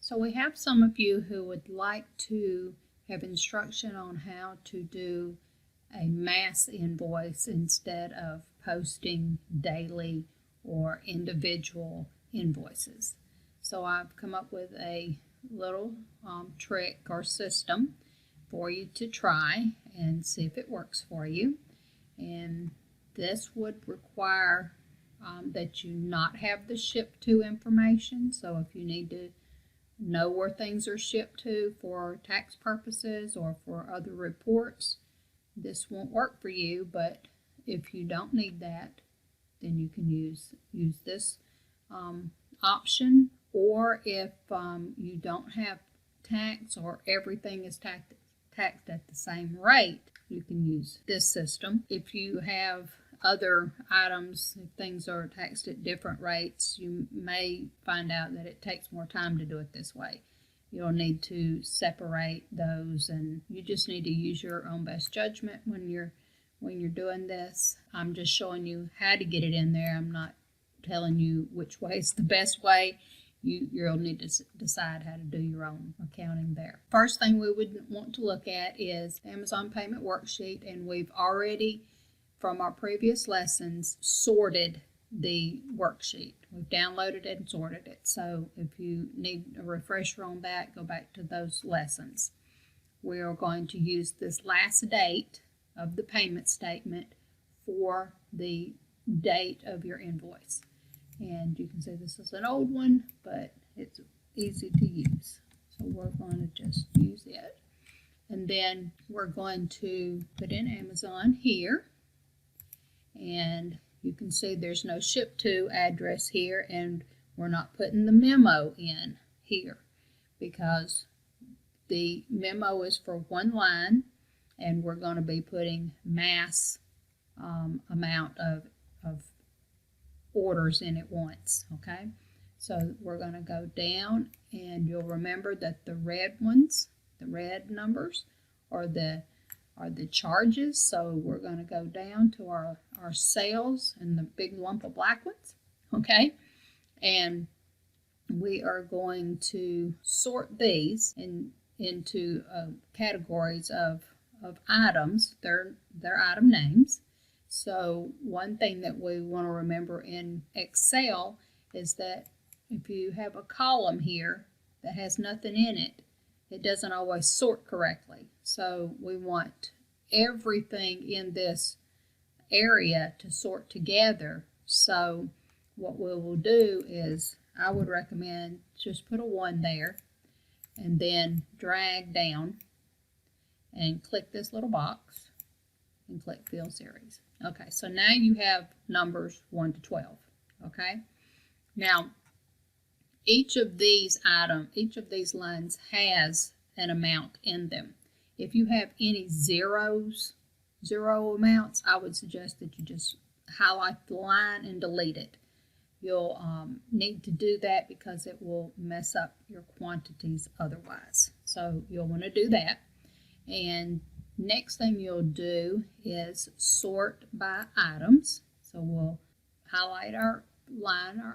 So we have some of you who would like to have instruction on how to do a mass invoice instead of posting daily or individual invoices. So I've come up with a little trick or system for you to try and see if it works for you. And this would require that you not have the ship to information. So if you need to know where things are shipped to for tax purposes or for other reports, this won't work for you. But if you don't need that, then you can use this option. Or if you don't have tax or everything is taxed at the same rate, you can use this system. If you have other items, if things are taxed at different rates, you may find out that it takes more time to do it this way. You'll need to separate those, and you just need to use your own best judgment when you're doing this. I'm just showing you how to get it in there. I'm not telling you which way is the best way. You'll need to decide how to do your own accounting there. First thing we would want to look at is Amazon payment worksheet, and we've already, from our previous lessons, sorted the worksheet. We've downloaded it and sorted it. So if you need a refresher on that, go back to those lessons. We are going to use this last date of the payment statement for the date of your invoice. And you can see this is an old one, but it's easy to use. So we're going to just use it. And then we're going to put in Amazon here. And you can see there's no ship to address here, and we're not putting the memo in here because the memo is for one line, and we're going to be putting mass amount of orders in at once. Okay, so we're going to go down, and you'll remember that the red ones, the red numbers, are the charges. So we're going to go down to our sales and the big lump of black ones. Okay, and we are going to sort these into categories of items. They're item names. So one thing that we want to remember in Excel is that if you have a column here that has nothing in it, it doesn't always sort correctly. So we want everything in this area to sort together. So what we will do is, I would recommend just put a 1 there and then drag down and click this little box and click Fill Series. Okay, so now you have numbers 1 to 12. Okay, now each of these lines has an amount in them. If you have any zero amounts, I would suggest that you just highlight the line and delete it. You'll need to do that because it will mess up your quantities otherwise. So you'll want to do that. And next thing you'll do is sort by items. So we'll highlight our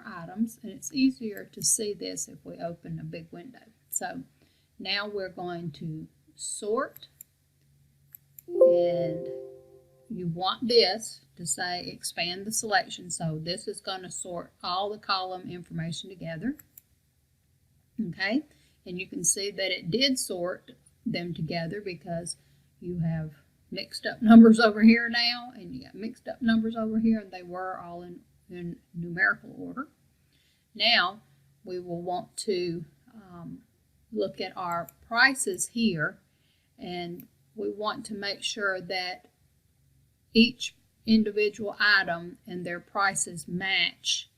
items, and it's easier to see this if we open a big window. So now we're going to sort, and you want this to say expand the selection. So this is going to sort all the column information together. Okay, and you can see that it did sort them together because you have mixed up numbers over here now, and you got mixed up numbers over here, and they were all in numerical order. Now we will want to look at our prices here, and we want to make sure that each individual item and their prices match.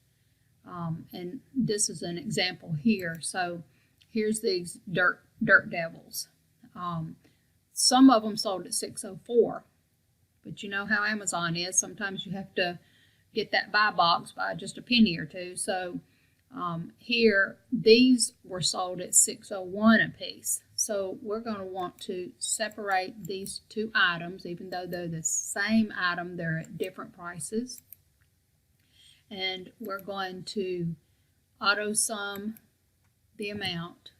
And this is an example here. So here's these Dirt Devils. Some of them sold at $6.04, but you know how Amazon is. Sometimes you have to get that buy box by just a penny or two. So here, these were sold at $6.01 a piece. So we're going to want to separate these two items, even though they're the same item, they're at different prices. And we're going to auto sum the amount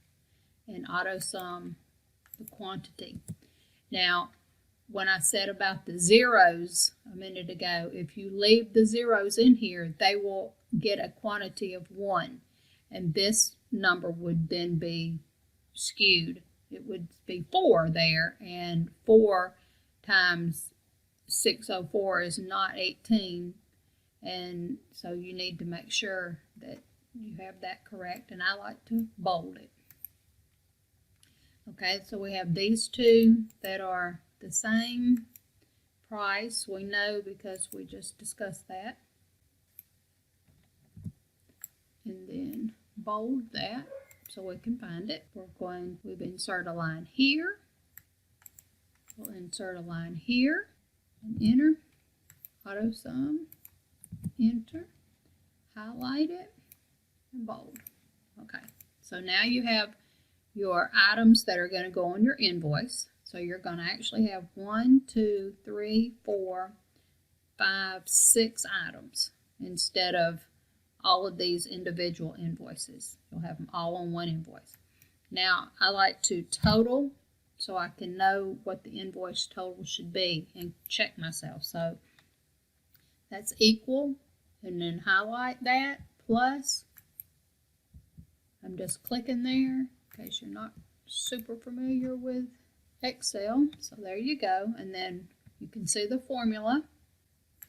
and auto sum the quantity. Now, when I said about the zeros a minute ago, if you leave the zeros in here, they will get a quantity of 1, and this number would then be skewed. It would be 4 there, and 4 times 604 is not 18, and so you need to make sure that you have that correct, and I like to bold it. Okay, so we have these two that are the same price. We know because we just discussed that. And then bold that so we can find it. We've insert a line here. We'll insert a line here and enter, auto sum, enter, highlight it, and bold. Okay, so now you have your items that are going to go on your invoice. So you're going to actually have 1, 2, 3, 4, 5, 6 items instead of all of these individual invoices. You'll have them all on one invoice. Now, I like to total so I can know what the invoice total should be and check myself. So that's equal, and then highlight that, plus. I'm just clicking there in case you're not super familiar with Excel. So there you go, and then you can see the formula.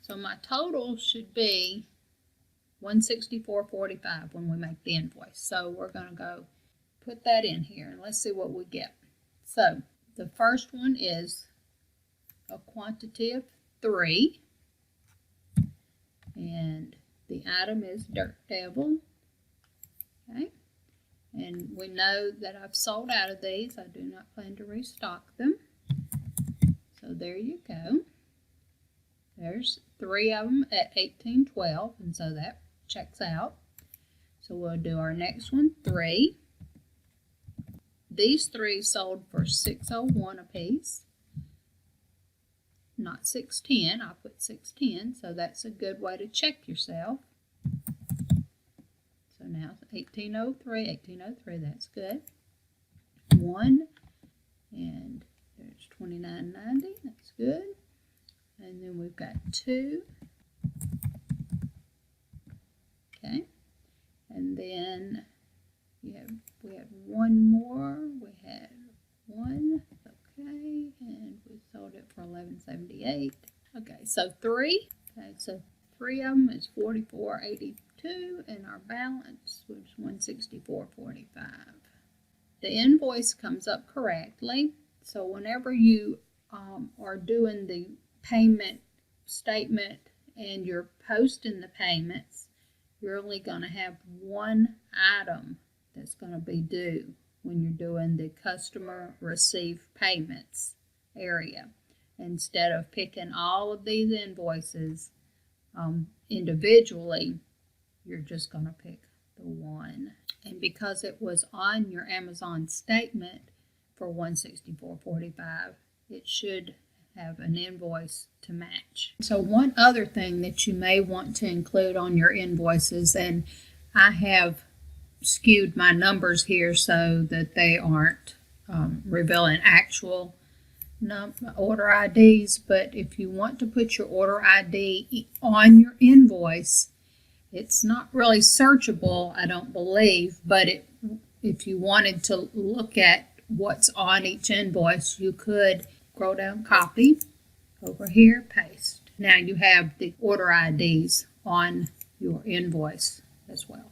So my total should be $164.45 when we make the invoice. So we're going to go put that in here and let's see what we get. So the first one is a quantity of 3, and the item is dirt payable. Okay, and we know that I've sold out of these. I do not plan to restock them. So there you go. There's 3 of them at $18.12, and so that checks out. So we'll do our next one, 3. These 3 sold for $6.01 a piece, not $6.10. I put $6.10, so that's a good way to check yourself. So now $18.03, that's good. 1, and there's $29.90, that's good. And then we've got 2. Okay, and then we had 1 more. We had 1. Okay, and we sold it for $11.78. Okay, so 3. Okay, so 3 of them is $44.82, and our balance was $164.45. The invoice comes up correctly. So whenever you are doing the payment statement and you're posting the payments, you're only going to have one item that's going to be due when you're doing the customer receive payments area, instead of picking all of these invoices individually. You're just going to pick the one, and because it was on your Amazon statement for $164.45, it should have an invoice to match. So one other thing that you may want to include on your invoices, and I have skewed my numbers here so that they aren't revealing actual order IDs, but if you want to put your order ID on your invoice, it's not really searchable, I don't believe, but if you wanted to look at what's on each invoice, you could scroll down, copy, over here, paste. Now you have the order IDs on your invoice as well.